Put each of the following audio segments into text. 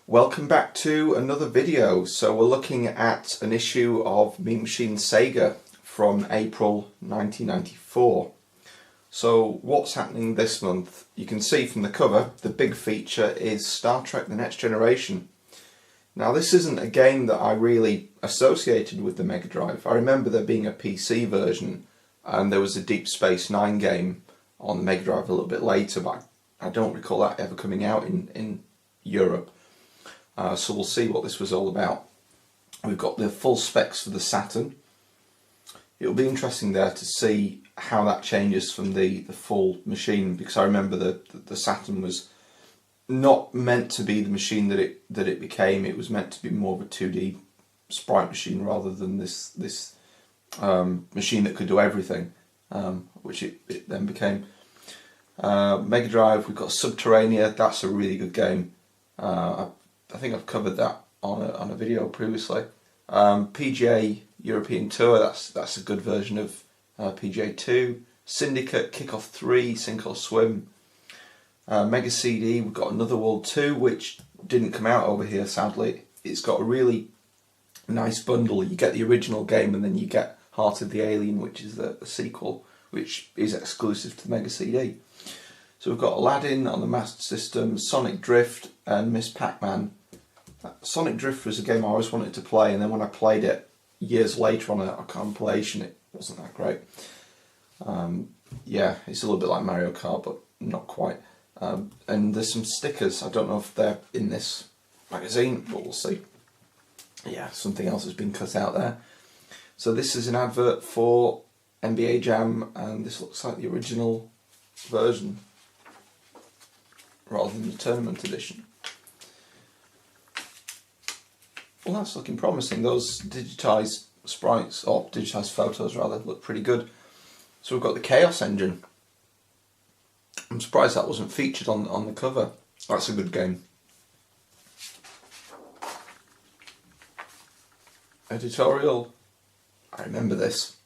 Welcome back to another video. So we're looking at an issue of Mean Machines Sega from April 1994. So what's happening this month? You can see from the cover the big feature is Star Trek The Next Generation. Now this isn't a game that I really associated with the Mega Drive. I remember there being a PC version and there was a Deep Space Nine game on the Mega Drive a little bit later, but I don't recall that ever coming out in Europe. So we'll see what this was all about. We've got the full specs for the Saturn. It'll be interesting there to see how that changes from the full machine, because I remember the Saturn was not meant to be the machine that it became. It was meant to be more of a 2D sprite machine rather than this machine that could do everything, which it then became. Mega Drive, we've got Subterranea. That's a really good game. I think I've covered that on a video previously. PGA European Tour, that's a good version of PGA 2. Syndicate, Kickoff 3, Sink or Swim. Mega CD, we've got Another World 2, which didn't come out over here sadly. It's got a really nice bundle. You get the original game and then you get Heart of the Alien, which is the sequel, which is exclusive to the Mega CD. So we've got Aladdin on the Master System, Sonic Drift and Miss Pac-Man. Sonic Drift was a game I always wanted to play, and then when I played it years later on a compilation, it wasn't that great. Yeah, it's a little bit like Mario Kart, but not quite. And there's some stickers. I don't know if they're in this magazine, but we'll see. Yeah, something else has been cut out there. So this is an advert for NBA Jam, and this looks like the original version rather than the tournament edition. Well, that's looking promising. Those digitised sprites, or digitised photos rather, look pretty good. So we've got the Chaos engine. I'm surprised that wasn't featured on the cover. That's a good game. Editorial. I remember this.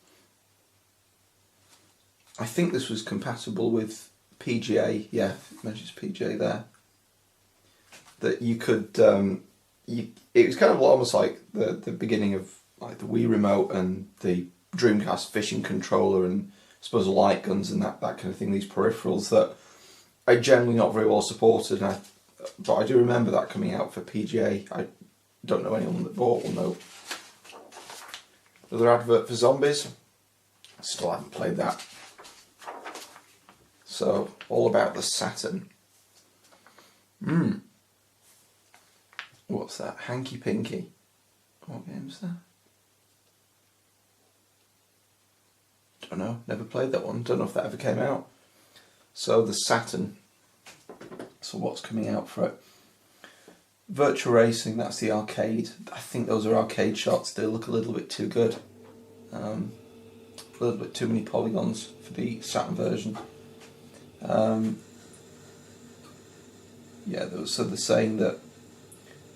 I think this was compatible with PGA. Yeah, it mentions PGA there. That you could. It was kind of almost like the beginning of like the Wii remote and the Dreamcast fishing controller and I suppose light guns and that kind of thing. These peripherals that are generally not very well supported. But I do remember that coming out for PGA. I don't know anyone that bought one though. Another advert for Zombies. I still haven't played that. So all about the Saturn. What's that? Hanky Pinky. What game's that? Don't know. Never played that one. Don't know if that ever came out. So the Saturn. So what's coming out for it? Virtual Racing. That's the arcade. I think those are arcade shots. They look a little bit too good. A little bit too many polygons for the Saturn version. Yeah. So they're saying that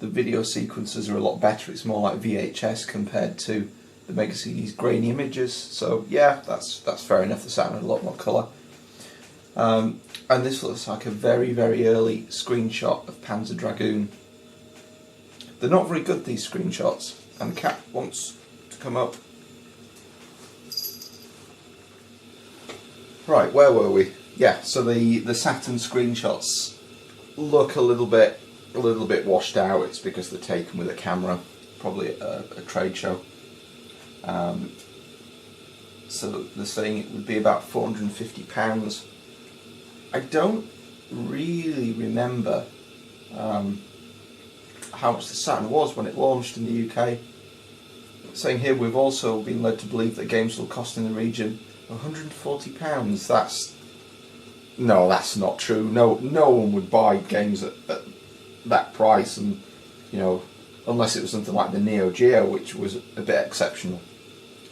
the video sequences are a lot better. It's more like VHS compared to the Mega CD's grainy images. So yeah, that's fair enough. The Saturn had a lot more colour. And this looks like a very, very early screenshot of Panzer Dragoon. They're not very good, these screenshots. And the cat wants to come up. Right, where were we? Yeah, so the Saturn screenshots look a little bit washed out. It's because they're taken with a camera, probably a trade show. So they're saying it would be about £450. I don't really remember how much the Saturn was when it launched in the UK. Saying here we've also been led to believe that games will cost in the region of £140. That's not true. No one would buy games at that price, and unless it was something like the Neo Geo, which was a bit exceptional.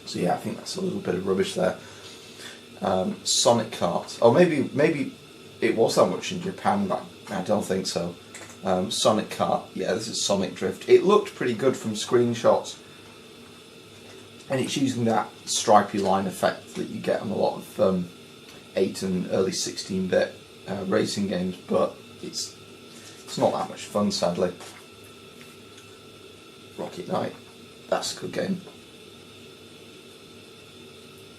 So yeah, I think that's a little bit of rubbish there. Sonic Kart. Oh, maybe it was that much in Japan, but I don't think so. Sonic Kart. Yeah, this is Sonic Drift. It looked pretty good from screenshots, and it's using that stripy line effect that you get on a lot of 8 and early 16-bit racing games, but it's not that much fun, sadly. Rocket Knight. That's a good game.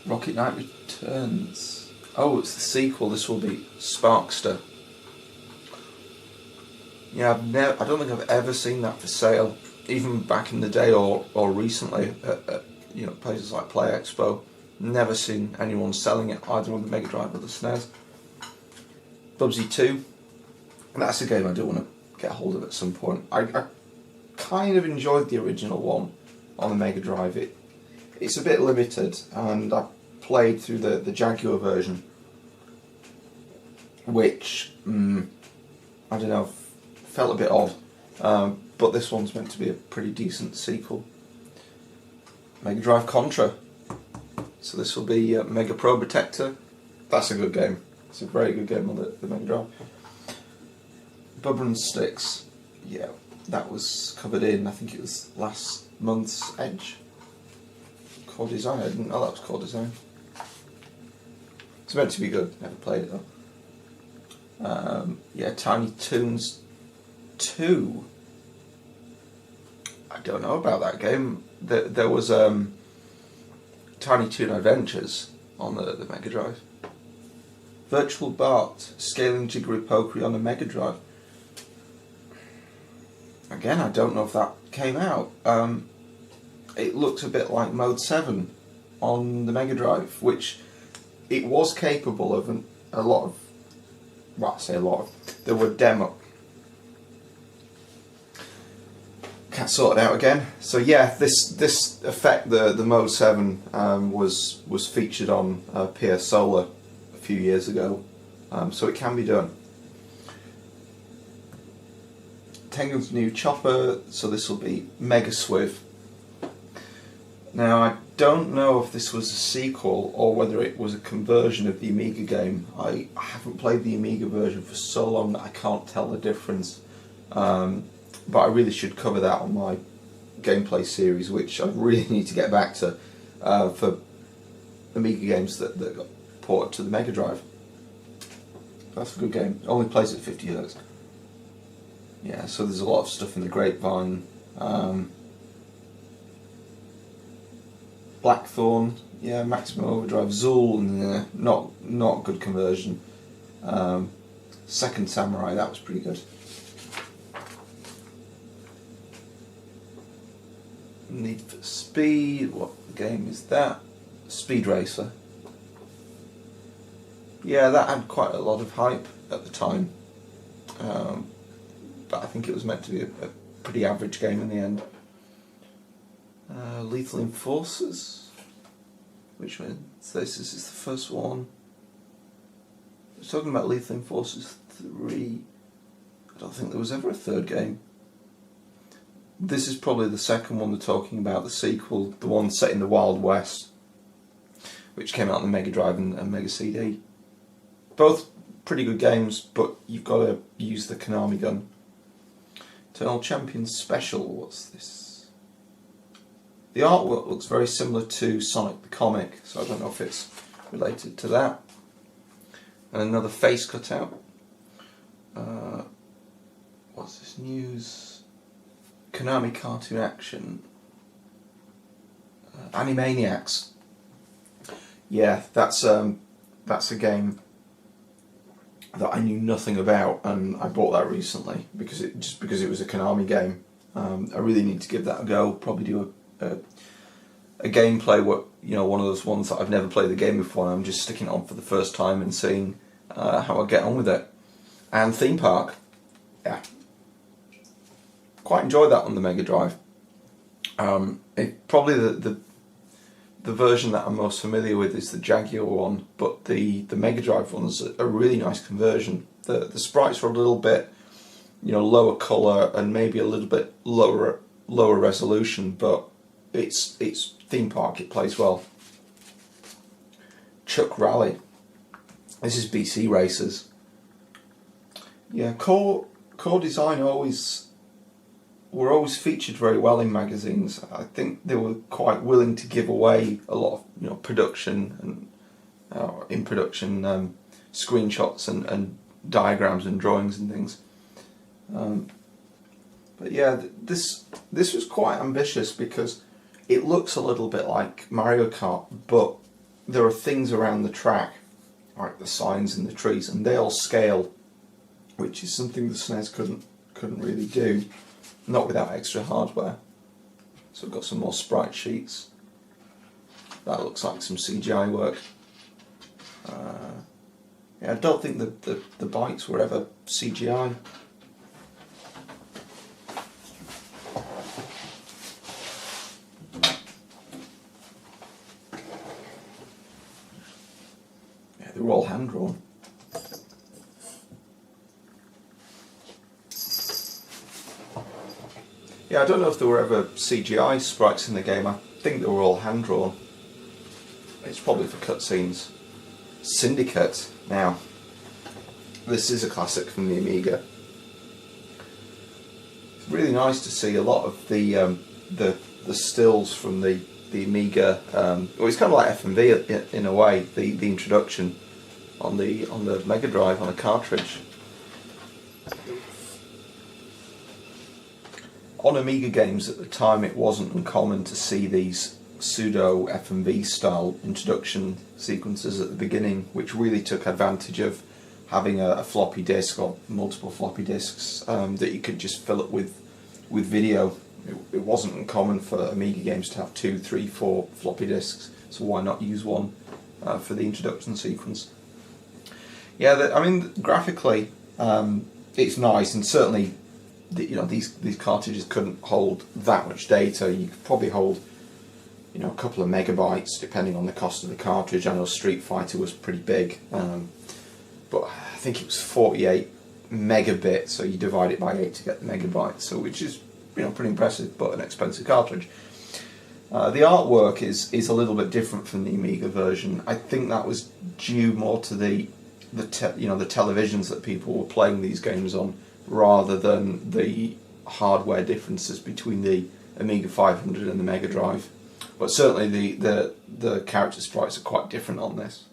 Rocket Knight Returns. Oh, it's the sequel. This will be Sparkster. Yeah, I don't think I've ever seen that for sale, even back in the day or recently at places like Play Expo. Never seen anyone selling it either on the Mega Drive or the SNES. Bubsy 2. That's a game I do want to get a hold of at some point. I kind of enjoyed the original one on the Mega Drive. It's a bit limited, and I played through the Jaguar version, which I don't know, felt a bit odd. But this one's meant to be a pretty decent sequel. Mega Drive Contra. So this will be Mega Pro Protector. That's a good game. It's a very good game on the Mega Drive. Bubba and Sticks. Yeah, that was covered in, I think it was last month's Edge. Core Design. I didn't know that was Core Design. It's meant to be good. Never played it though. Yeah, Tiny Toons 2. I don't know about that game. There was Tiny Toon Adventures on the Mega Drive. Virtual Bart, Scaling Jiggery Pokery on the Mega Drive. Again, I don't know if that came out. It looks a bit like Mode 7 on the Mega Drive, which it was capable of a lot of, well, I say a lot of, there were demo. Can't sort it out again. So yeah, this effect, the Mode 7, was featured on PS Solar a few years ago, so it can be done. Tengen's New Chopper, so this will be Mega Swiv. Now I don't know if this was a sequel or whether it was a conversion of the Amiga game. I haven't played the Amiga version for so long that I can't tell the difference. But I really should cover that on my gameplay series, which I really need to get back to for Amiga games that got ported to the Mega Drive. That's a good game. It only plays at 50 Hz. Yeah, so there's a lot of stuff in the grapevine. Blackthorn, yeah, Maximum Overdrive. Zool, not good conversion. Second Samurai, that was pretty good. Need for Speed, what game is that? Speed Racer. Yeah, that had quite a lot of hype at the time. But I think it was meant to be a pretty average game in the end. Lethal Enforcers. Which one? So this is the first one. I was talking about Lethal Enforcers 3. I don't think there was ever a third game. This is probably the second one they're talking about, the sequel, the one set in the Wild West, which came out on the Mega Drive and Mega CD. Both pretty good games, but you've got to use the Konami gun. Eternal Champions Special, what's this? The artwork looks very similar to Sonic the Comic, so I don't know if it's related to that. And another face cutout. What's this news? Konami Cartoon Action. Animaniacs. Yeah, that's a game that I knew nothing about, and I bought that recently because it was a Konami game. I really need to give that a go. Probably do a gameplay, one of those ones that I've never played the game before, and I'm just sticking it on for the first time and seeing how I get on with it. And Theme Park, yeah, quite enjoyed that on the Mega Drive. Probably the version that I'm most familiar with is the Jaguar one, but the Mega Drive one is a really nice conversion. The sprites were a little bit, lower colour and maybe a little bit lower resolution, but it's Theme Park. It plays well. Chuck Rally. This is BC Racers. Yeah, Core Design were always featured very well in magazines. I think they were quite willing to give away a lot of production and in production screenshots and diagrams and drawings and things. But But yeah, this was quite ambitious because it looks a little bit like Mario Kart, but there are things around the track, like the signs and the trees, and they all scale, which is something the SNES couldn't really do, not without extra hardware. So we've got some more sprite sheets. That looks like some CGI work. Yeah, I don't think the bikes were ever CGI. Yeah, they were all hand drawn. Yeah, I don't know if there were ever CGI sprites in the game. I think they were all hand drawn. It's probably for cutscenes. Syndicate. Now, this is a classic from the Amiga. It's really nice to see a lot of the stills from the Amiga. Well, it's kind of like FMV in a way. The introduction on the Mega Drive on a cartridge. On Amiga games at the time, it wasn't uncommon to see these pseudo FMV style introduction sequences at the beginning, which really took advantage of having a floppy disk or multiple floppy disks that you could just fill up with video. It wasn't uncommon for Amiga games to have 2, 3, 4 floppy disks, so why not use one for the introduction sequence? Yeah, I mean, graphically, it's nice, and certainly, these cartridges couldn't hold that much data. You could probably hold, a couple of megabytes depending on the cost of the cartridge. I know Street Fighter was pretty big, but I think it was 48 megabits, so you divide it by 8 to get the megabytes, so which is pretty impressive, but an expensive cartridge. The artwork is a little bit different from the Amiga version. I think that was due more to the televisions that people were playing these games on, rather than the hardware differences between the Amiga 500 and the Mega Drive. But certainly the character sprites are quite different on this.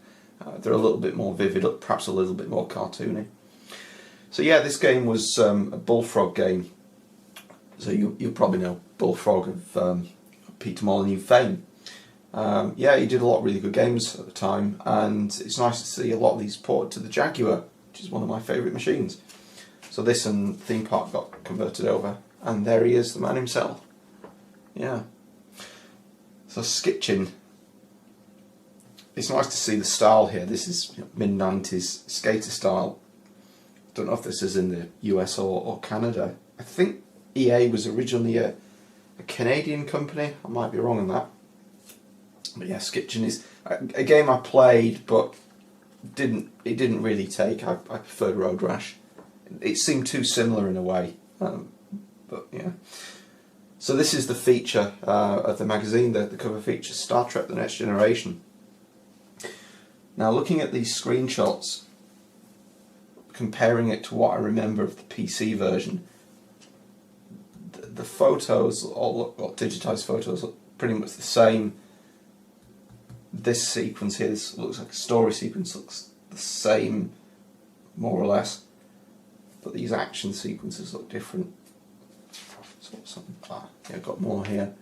They're a little bit more vivid, perhaps a little bit more cartoony. So yeah, this game was a Bullfrog game. So you'll probably know Bullfrog of Peter Molyneux fame. Yeah, he did a lot of really good games at the time, and it's nice to see a lot of these ported to the Jaguar, which is one of my favourite machines. So this and Theme Park got converted over, and there he is, the man himself. Yeah. So Skitchin. It's nice to see the style here. This is mid-90s skater style. Don't know if this is in the US or Canada. I think EA was originally a Canadian company. I might be wrong on that. But yeah, Skitchin is a game I played, but it didn't really take. I preferred Road Rash. It seemed too similar in a way, but yeah. So this is the feature of the magazine. The cover feature, Star Trek: The Next Generation. Now, looking at these screenshots, comparing it to what I remember of the PC version, the photos, digitized photos, look pretty much the same. This sequence here, this looks like a story sequence, looks the same, more or less. But these action sequences look different. So yeah, I've got more here.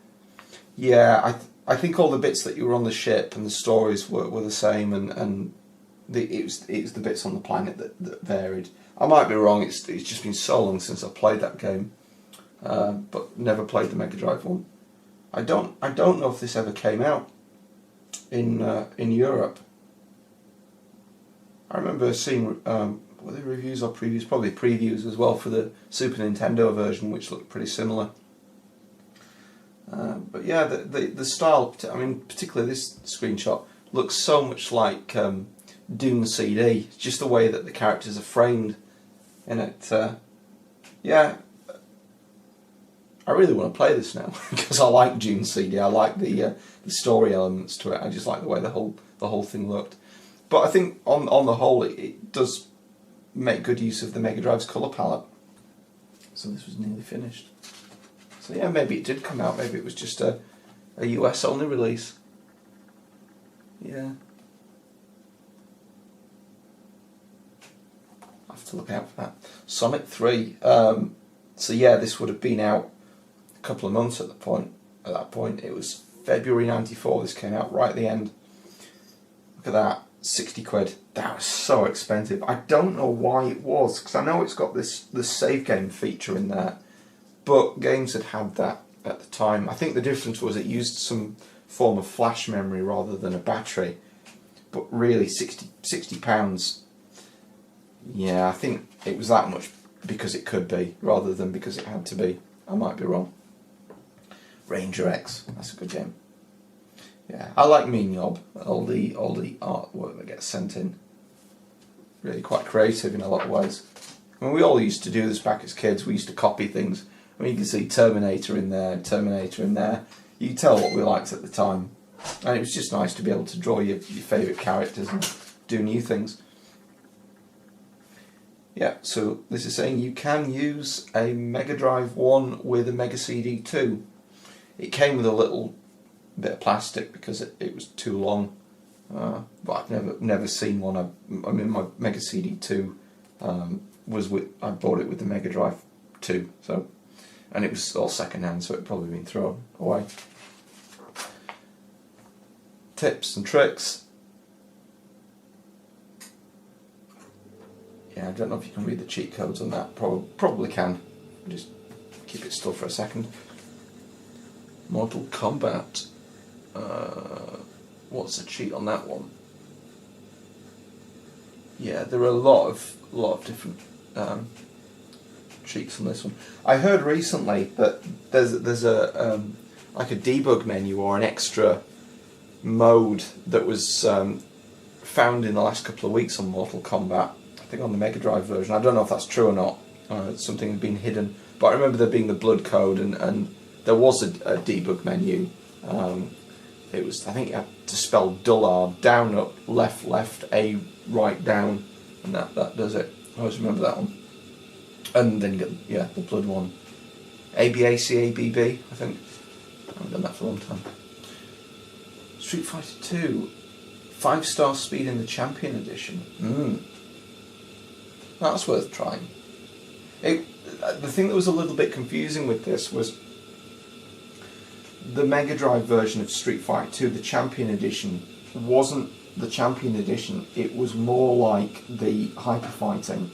Yeah, I think all the bits that you were on the ship and the stories were the same, and it was the bits on the planet that varied. I might be wrong. It's just been so long since I played that game, but never played the Mega Drive one. I don't know if this ever came out in Europe. I remember seeing were they reviews or previews? Probably previews as well for the Super Nintendo version, which looked pretty similar. But yeah, the style, I mean, particularly this screenshot, looks so much like Doom CD. Just the way that the characters are framed in it. Yeah, I really want to play this now because I like Doom CD. I like the story elements to it. I just like the way the whole thing looked. But I think on the whole, it does make good use of the Mega Drive's colour palette. So this was nearly finished. So yeah, maybe it did come out. Maybe it was just a US only release. Yeah. I'll have to look out for that. Sonic 3. So yeah, this would have been out a couple of months at that point. It was February 94, this came out right at the end. Look at that, 60 quid. That was so expensive. I don't know why it was, because I know it's got this save game feature in there, but games had that at the time. I think the difference was it used some form of flash memory rather than a battery. But really, £60. Yeah, I think it was that much because it could be, rather than because it had to be. I might be wrong. Ranger X, that's a good game. Yeah, I like Mean Yob, all the artwork that gets sent in. Really quite creative in a lot of ways. I mean, we all used to do this back as kids. We used to copy things. I mean, you can see Terminator in there. You can tell what we liked at the time. And it was just nice to be able to draw your favourite characters and do new things. Yeah, so this is saying you can use a Mega Drive 1 with a Mega CD 2. It came with a little bit of plastic because it was too long. But I've never seen one. I mean, my Mega CD 2 I bought it with the Mega Drive 2, so, and it was all second hand, so it'd probably been thrown away. Tips and tricks. Yeah, I don't know if you can read the cheat codes on that. Probably can. Just keep it still for a second. Mortal Kombat. What's the cheat on that one? Yeah, there are a lot of different cheats on this one. I heard recently that there's a like a debug menu or an extra mode that was found in the last couple of weeks on Mortal Kombat. I think on the Mega Drive version. I don't know if that's true or not. Something had been hidden, but I remember there being the blood code and there was a debug menu. It was, I think you had to spell Dullard, down, up, left, A, right, down, and that does it. I always remember that one. And then you get, the blood one. ABACABB, I think. I haven't done that for a long time. Street Fighter 2, 5-star speed in the Champion Edition. That's worth trying. The thing that was a little bit confusing with this was the Mega Drive version of Street Fighter 2, the Champion Edition, wasn't the Champion Edition. It was more like the Hyper Fighting.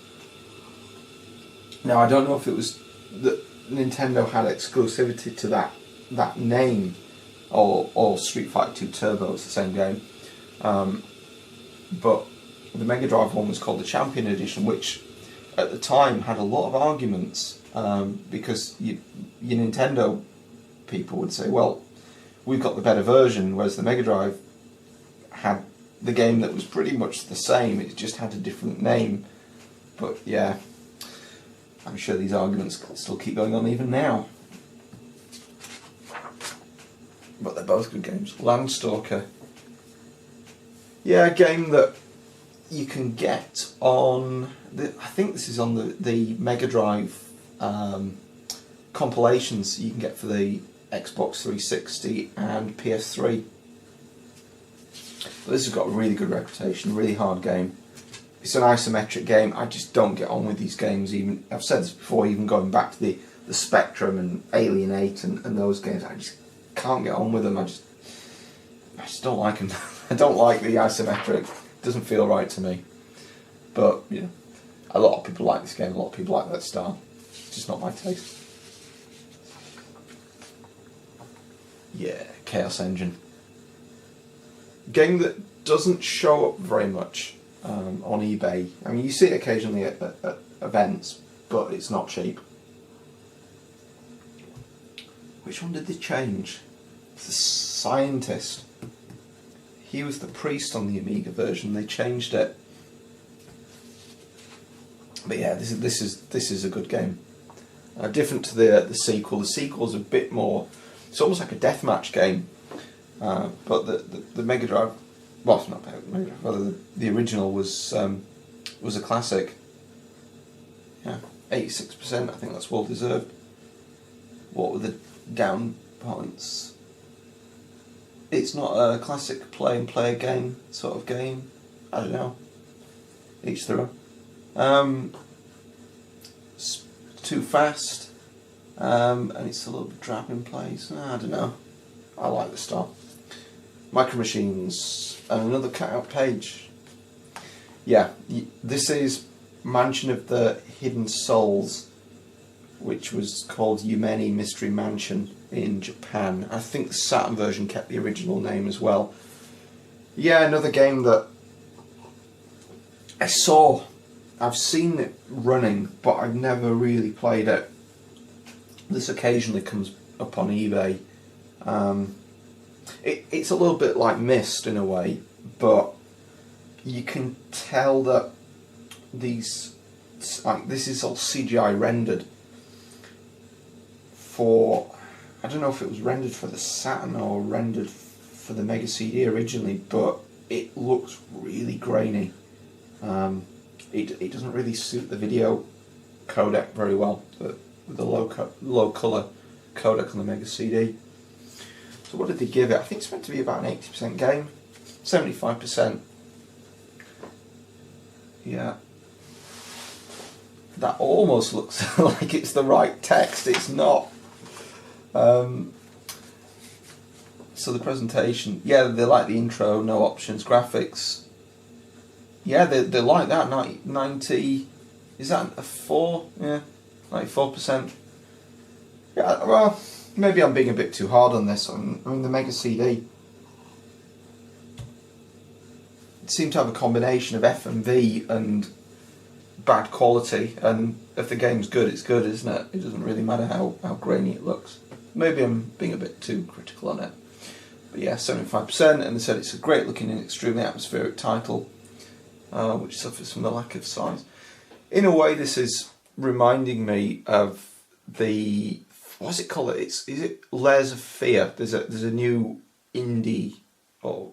Now, I don't know if it was that Nintendo had exclusivity to that name, or Street Fighter 2 Turbo, it's the same game. But the Mega Drive one was called the Champion Edition, which at the time had a lot of arguments, because your Nintendo people would say, well, we've got the better version, whereas the Mega Drive had the game that was pretty much the same, it just had a different name. But yeah, I'm sure these arguments still keep going on even now. But they're both good games. Landstalker. Yeah, a game that you can get on, I think this is on the Mega Drive compilations you can get for the Xbox 360 and PS3. But this has got a really good reputation, really hard game. It's an isometric game. I just don't get on with these games. Even I've said this before, even going back to the Spectrum and Alienate and those games, I just can't get on with them. I just don't like them. I don't like the isometric. It doesn't feel right to me. But a lot of people like this game. A lot of people like that style. It's just not my taste. Yeah, Chaos Engine. Game that doesn't show up very much on eBay. I mean, you see it occasionally at events, but it's not cheap. Which one did they change? It's the Scientist. He was the priest on the Amiga version. They changed it. But yeah, this is a good game. Different to the sequel. The sequel's a bit more. It's almost like a deathmatch game. But the Mega Drive, well, it's not Mega Drive. Rather, the original was a classic. Yeah, 86%. I think that's well deserved. What were the down points? It's not a classic play and play game sort of game. I don't know. Each their own. Too fast. and it's a little bit drab in place. I don't know. I like the style. Micro Machines and another cut-out page. Yeah, this is Mansion of the Hidden Souls, which was called Yumeni Mystery Mansion in Japan. I think the Saturn version kept the original name as well. Yeah, another game that I've seen it running, but I've never really played it. This occasionally comes up on eBay. It's a little bit like Myst in a way, but you can tell that this is all CGI rendered for, I don't know if it was rendered for the Saturn or rendered for the Mega CD originally, but it looks really grainy. It doesn't really suit the video codec very well, the low colour codec on the Mega CD. So what did they give it? I think it's meant to be about an 80% game, 75%. Yeah. That almost looks like it's the right text. It's not. So the presentation, yeah, they like the intro, no options, graphics. Yeah, they like that. 90, is that a 4? Yeah, 94%. Yeah, well, maybe I'm being a bit too hard on this. I mean, the Mega CD, it seemed to have a combination of FMV and bad quality, and if the game's good, it's good, isn't it? It doesn't really matter how grainy it looks. Maybe I'm being a bit too critical on it. But yeah, 75%, and they said it's a great looking and extremely atmospheric title, which suffers from the lack of size. In a way, this is reminding me of the, what's it called? Is it Layers of Fear? There's a new indie or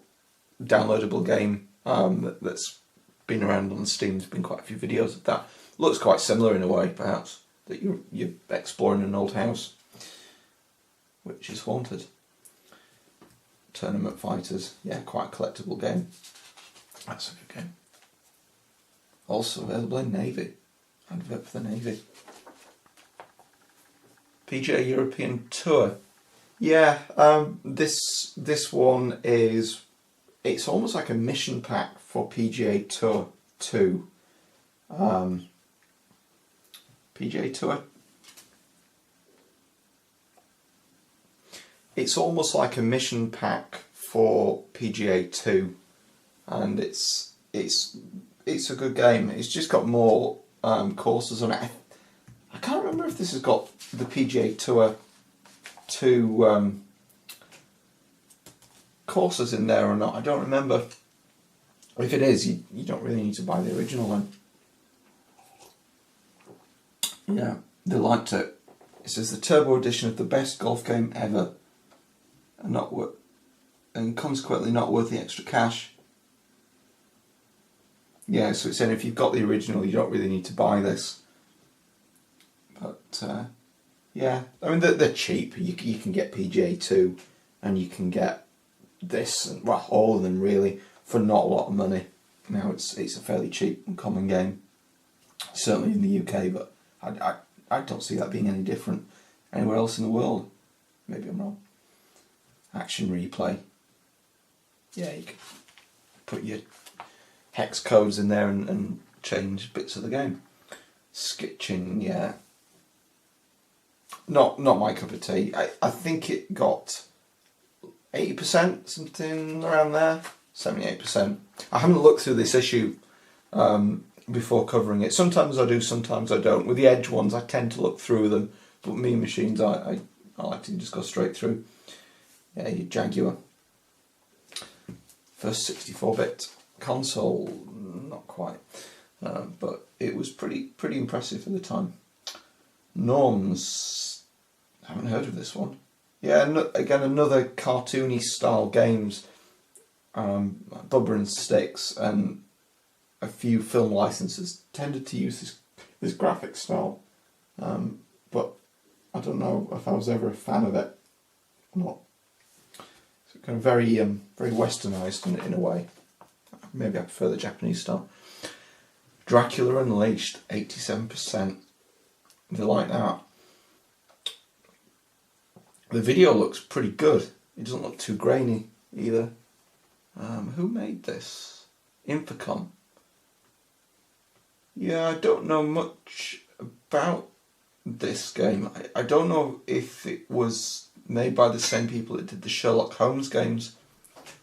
downloadable game that's been around on Steam. There's been quite a few videos of that. Looks quite similar in a way, perhaps, that you're exploring an old house which is haunted. Tournament Fighters, yeah, quite a collectible game. That's a good game. Also available in Navy. Advert for the Navy. PGA European Tour. Yeah, this one is, it's almost like a mission pack for PGA Tour 2. PGA Tour. It's almost like a mission pack for PGA 2, and it's a good game. It's just got more courses on it. I can't remember if this has got the PGA Tour 2 courses in there or not. I don't remember. If it is, you don't really need to buy the original one. Yeah, they liked it. It says the turbo edition of the best golf game ever, and consequently not worth the extra cash. Yeah, so it's saying if you've got the original, you don't really need to buy this. But yeah, I mean they're cheap. You can get PGA 2, and you can get this, and well, all of them really, for not a lot of money. Now it's a fairly cheap and common game, certainly in the UK, but I don't see that being any different anywhere else in the world. Maybe I'm wrong. Action Replay. Yeah, you can put your hex codes in there and change bits of the game. Skitching, yeah. Not my cup of tea. I think it got 80%, something around there. 78%. I haven't looked through this issue before covering it. Sometimes I do, sometimes I don't. With the Edge ones, I tend to look through them, but Mean Machines, I like to just go straight through. Yeah, your Jaguar. First 64-bit console, not quite, but it was pretty impressive for the time. Norms, I haven't heard of this one. Yeah, again another cartoony style games, Bubba and Sticks, and a few film licenses tended to use this graphic style, but I don't know if I was ever a fan of it or not. So kind of very westernised in a way. Maybe I prefer the Japanese style. Dracula Unleashed, 87%. They like that. The video looks pretty good. It doesn't look too grainy either. Who made this? Infocom. Yeah, I don't know much about this game. I don't know if it was made by the same people that did the Sherlock Holmes games,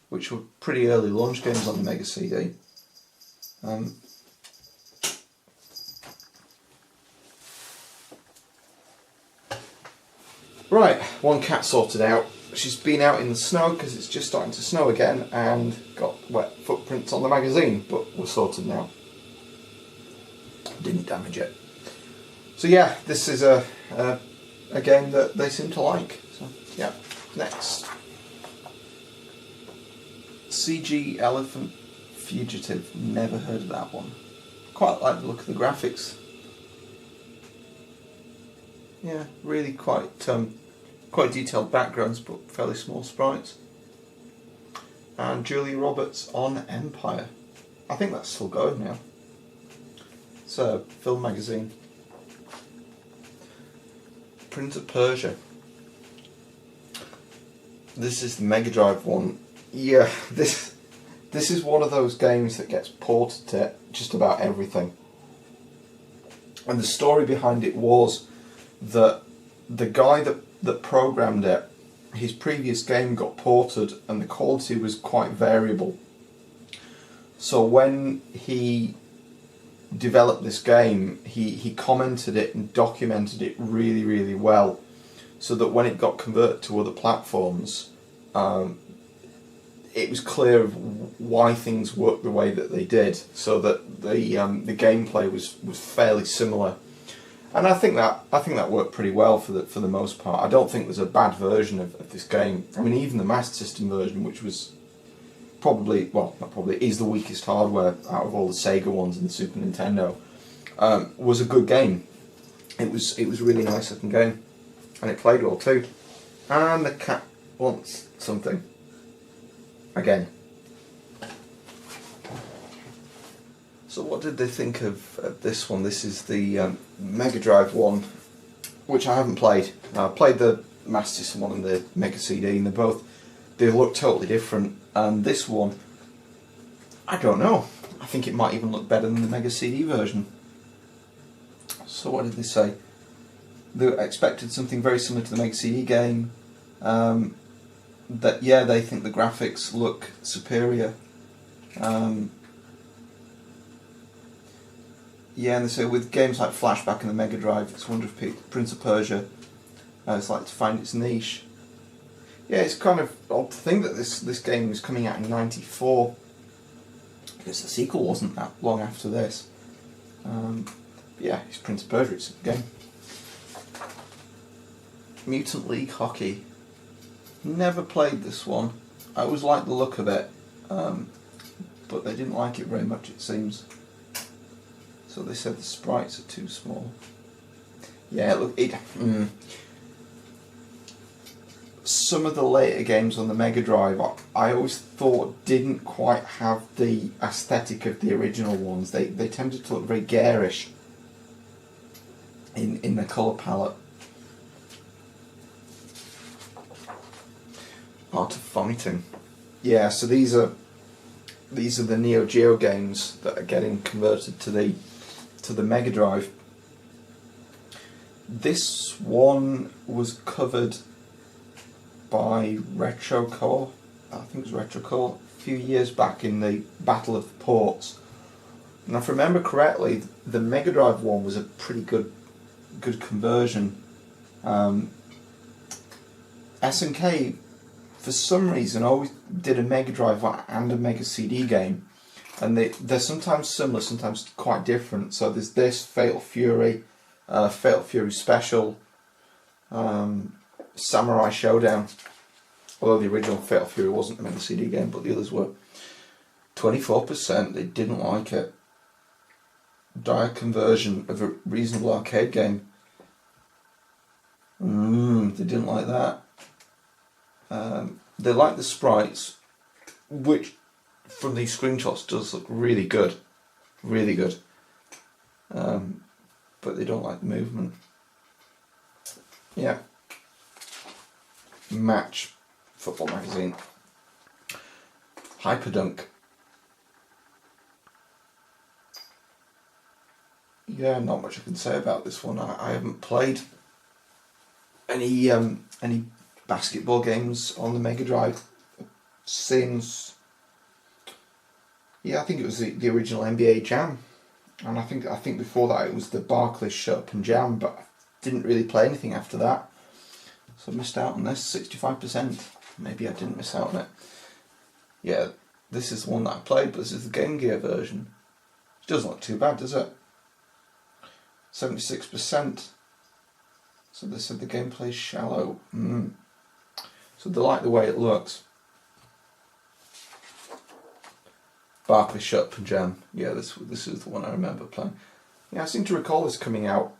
which were pretty early launch games on the Mega CD. Right, one cat sorted out. She's been out in the snow because it's just starting to snow again and got wet footprints on the magazine, but we're sorted now. Didn't damage it. So yeah, this is a game that they seem to like. So yeah, next. CG Elephant Fugitive. Never heard of that one. Quite like the look of the graphics. Yeah, really quite detailed backgrounds, but fairly small sprites. And Julie Roberts on Empire. I think that's still going now. It's a film magazine. Prince of Persia. This is the Mega Drive one. Yeah, this is one of those games that gets ported to just about everything. And the story behind it was that the guy that programmed it, his previous game got ported and the quality was quite variable. So when he developed this game, he commented it and documented it really, really well, so that when it got converted to other platforms, it was clear of why things worked the way that they did, so that the gameplay was fairly similar. And I think that worked pretty well for the most part. I don't think there's a bad version of this game. I mean, even the Master System version, which was probably, well, not probably, is the weakest hardware out of all the Sega ones and the Super Nintendo, was a good game. It was a really nice looking game, and it played well too. And the cat wants something. Again. So what did they think of this one? This is the Mega Drive one, which I haven't played. I played the Master System one and the Mega CD, and they look totally different. And this one, I don't know. I think it might even look better than the Mega CD version. So what did they say? They expected something very similar to the Mega CD game. That yeah, they think the graphics look superior. Yeah, and they say with games like Flashback and the Mega Drive, it's wonder if Prince of Persia it's like to find its niche. Yeah, it's kind of odd to think that this game was coming out in '94, because the sequel wasn't that long after this. Yeah, it's Prince of Persia, it's a good game. Mutant League Hockey. Never played this one. I always liked the look of it, but they didn't like it very much, it seems. So they said the sprites are too small. Yeah, look, some of the later games on the Mega Drive, I always thought didn't quite have the aesthetic of the original ones. They tended to look very garish in the colour palette. Art of Fighting. Yeah, so these are the Neo Geo games that are getting converted to the Mega Drive. This one was covered by Retrocore. I think it was Retrocore a few years back in the Battle of the Ports. And if I remember correctly, the Mega Drive one was a pretty good conversion. SNK, for some reason, always did a Mega Drive and a Mega CD game, and they're sometimes similar, sometimes quite different. So there's this Fatal Fury Special, Samurai Showdown. Although the original Fatal Fury wasn't a Mega CD game, but the others were. 24%, they didn't like it. Dire conversion of a reasonable arcade game. They didn't like that. They like the sprites, which from these screenshots does look really good, but they don't like the movement. Yeah. Match Football Magazine. Hyperdunk. Yeah, not much I can say about this one. I haven't played any basketball games on the Mega Drive since, yeah, I think it was the original NBA Jam, and I think before that it was the Barclays Shut Up and Jam, but I didn't really play anything after that, so I missed out on this. 65%. Maybe I didn't miss out on it. Yeah, this is the one that I played, but this is the Game Gear version. It doesn't look too bad, does it? 76%. So they said the gameplay's shallow. So they like the way it looks. Barclays Shut Up and Jam. Yeah, this is the one I remember playing. Yeah, I seem to recall this coming out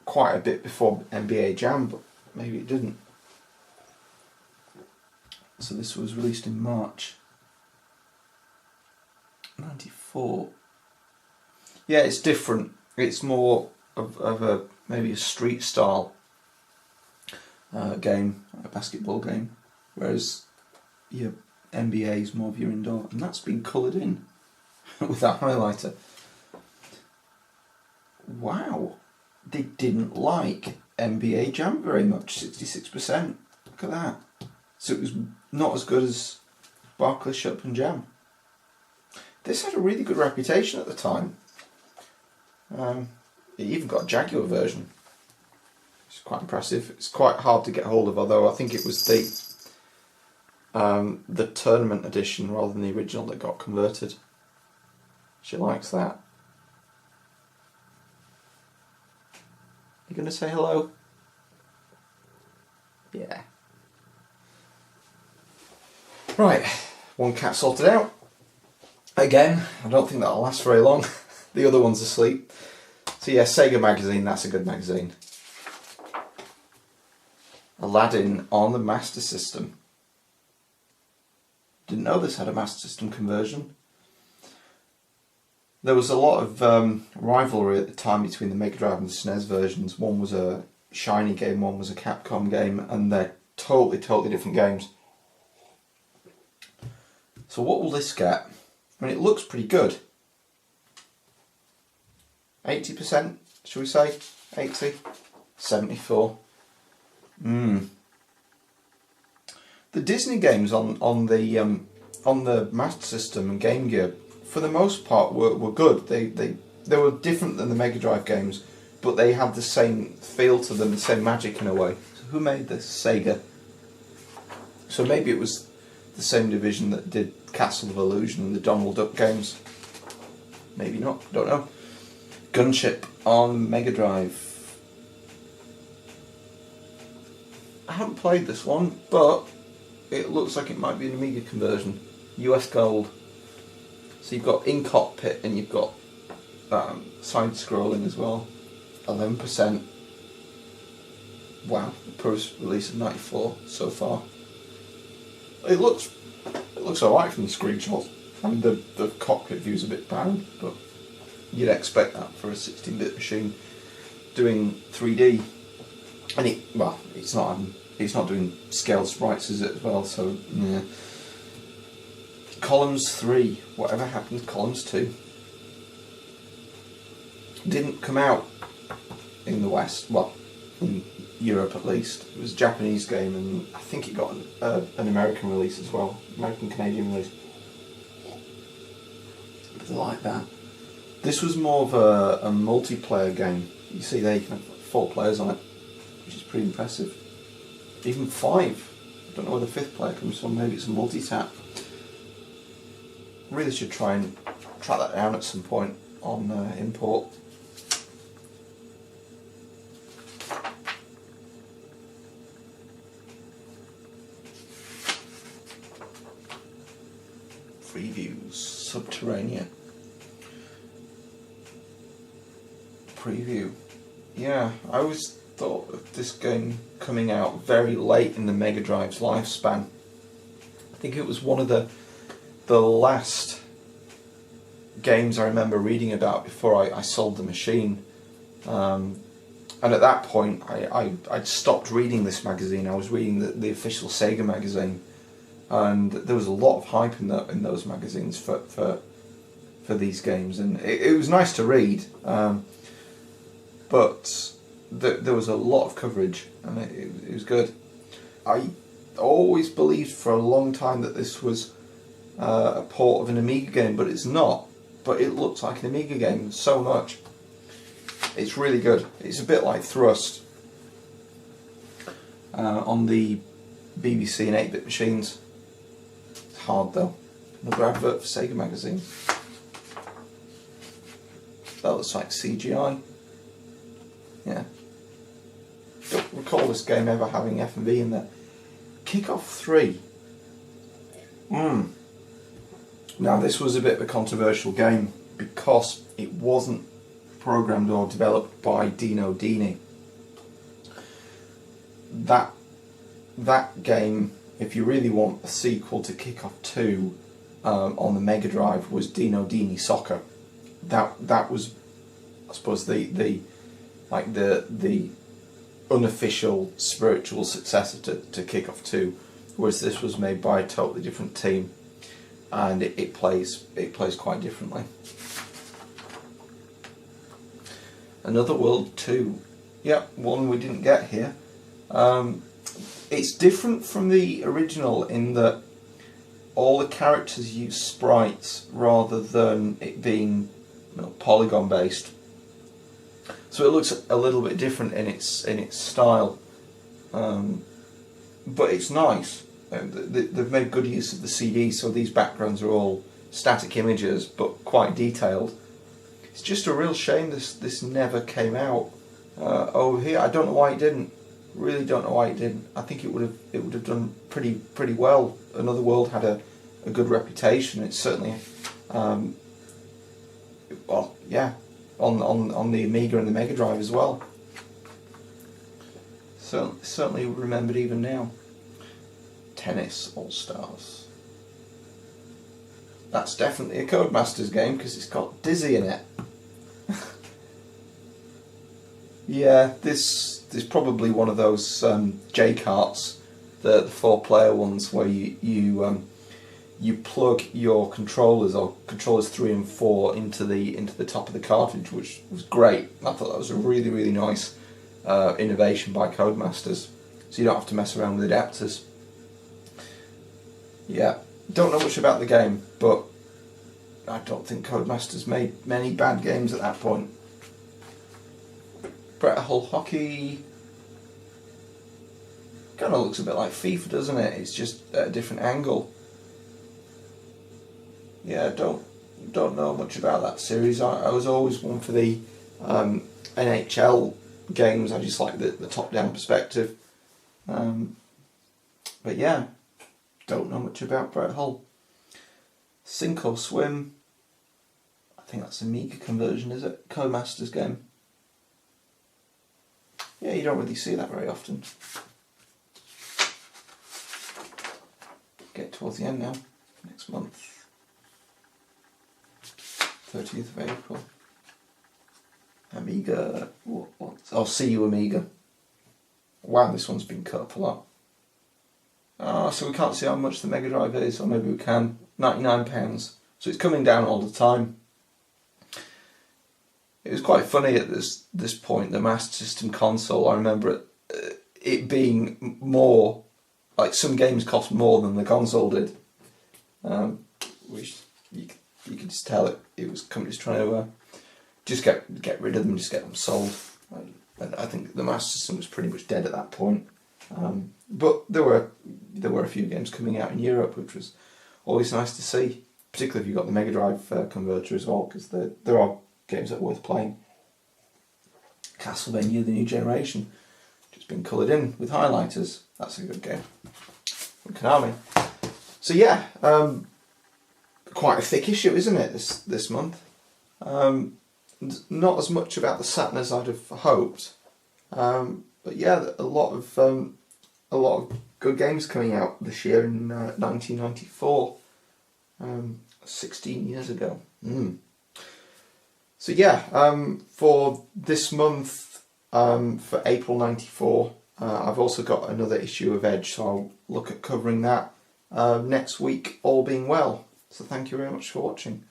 quite a bit before NBA Jam, but maybe it didn't. So this was released in March 94. Yeah, it's different. It's more of a maybe a street style game, a basketball game, whereas your NBA is more of your indoor, and that's been coloured in with that highlighter. Wow, they didn't like NBA Jam very much. 66%. Look at that. So it was not as good as Barclays Shut Up and Jam. This had a really good reputation at the time. It even got a Jaguar version. It's quite impressive. It's quite hard to get hold of, although I think it was the tournament edition rather than the original that got converted. She likes that. You gonna say hello? Yeah. Right, one cat sorted out. Again, I don't think that'll last very long. The other one's asleep. So yeah, Sega Magazine, that's a good magazine. Aladdin on the Master System. Didn't know this had a Master System conversion. There was a lot of rivalry at the time between the Mega Drive and the SNES versions. One was a Shiny game, one was a Capcom game, and they're totally different games. So what will this get? I mean, it looks pretty good. 80%, should we say? 80? 74. The Disney games on the Master System and Game Gear, for the most part, were good. They were different than the Mega Drive games, but they had the same feel to them, the same magic in a way. So who made this? Sega. So maybe it was the same division that did Castle of Illusion and the Donald Duck games. Maybe not, don't know. Gunship on Mega Drive. I haven't played this one, but it looks like it might be an Amiga conversion. US Gold. So you've got in-cockpit and you've got side-scrolling as well. 11%. Wow, the first release of 94 so far. It looks alright from the screenshots. I mean, the cockpit view's a bit bad, but you'd expect that for a 16-bit machine doing 3D. And it's not doing scaled sprites, is it, as well? So yeah. Columns 3. Whatever happened to Columns 2? Didn't come out in the West. Well, in Europe at least. It was a Japanese game, and I think it got an American release as well. American-Canadian release. But I like that. This was more of a multiplayer game. You see there, you can have 4 players on it, which is pretty impressive. Even 5. I don't know where the 5th player comes from. Maybe it's a multi-tap. Really should try and track that down at some point on import. Previews. Subterranean. Preview. Yeah, I always thought of this game coming out very late in the Mega Drive's lifespan. I think it was one of the last games I remember reading about before I sold the machine. And And at that point, I'd stopped reading this magazine. I was reading the official Sega magazine, and there was a lot of hype in those magazines for these games, and it was nice to read. But there was a lot of coverage, and it was good. I always believed for a long time that this was a port of an Amiga game, but it's not. But it looks like an Amiga game so much. It's really good. It's a bit like Thrust on the BBC and 8-bit machines. It's hard though. Another advert for Sega Magazine. That looks like CGI. Yeah. Don't recall this game ever having F&V in there. Kickoff 3. Now this was a bit of a controversial game because it wasn't programmed or developed by Dino Dini. That game, if you really want a sequel to Kickoff 2 on the Mega Drive, was Dino Dini Soccer. That was, I suppose, the unofficial spiritual successor to Kickoff 2, whereas this was made by a totally different team, and it plays quite differently. Another World 2. Yep, one we didn't get here. It's different from the original in that all the characters use sprites rather than it being polygon based. So it looks a little bit different in its style, but it's nice. They've made good use of the CD, so these backgrounds are all static images but quite detailed. It's just a real shame this never came out over here. I don't know why it didn't. Really don't know why it didn't. I think it would have done pretty well. Another World had a good reputation. It's certainly well, yeah, on the Amiga and the Mega Drive as well. So certainly remembered even now. Tennis All Stars. That's definitely a Codemasters game because it's got Dizzy in it. Yeah, this is probably one of those J-carts, the 4-player ones where you plug your controllers, or controllers 3 and 4, into the top of the cartridge, which was great. I thought that was a really nice innovation by Codemasters, so you don't have to mess around with adapters. Yeah, don't know much about the game, but I don't think Codemasters made many bad games at that point. Brett Hull Hockey kind of looks a bit like FIFA, doesn't it? It's just at a different angle. Yeah, don't know much about that series. I was always one for the NHL games. I just like the top-down perspective. But yeah, don't know much about Brett Hull. Sink or Swim. I think that's a Amiga conversion, is it? Codemasters game. Yeah, you don't really see that very often. Get towards the end now. Next month. 30th of April. Amiga. What? I'll see you, Amiga. Wow, this one's been cut up a lot. So we can't see how much the Mega Drive is, or maybe we can. £99. So it's coming down all the time. It was quite funny at this point, the Master System console. I remember it being more, like some games cost more than the console did. Which you could just tell it was companies trying to just get rid of them, just get them sold. And I think the Master System was pretty much dead at that point. But there were a few games coming out in Europe, which was always nice to see, particularly if you got the Mega Drive converter as well, because there are games that are worth playing. Castlevania: The New Generation, just been coloured in with highlighters. That's a good game from Konami. So yeah, quite a thick issue, isn't it? This month. Not as much about the Saturn as I'd have hoped, but yeah, a lot of good games coming out this year in 1994, 16 years ago. So yeah, for this month for April 94. I've also got another issue of Edge, so I'll look at covering that next week, all being well. So thank you very much for watching.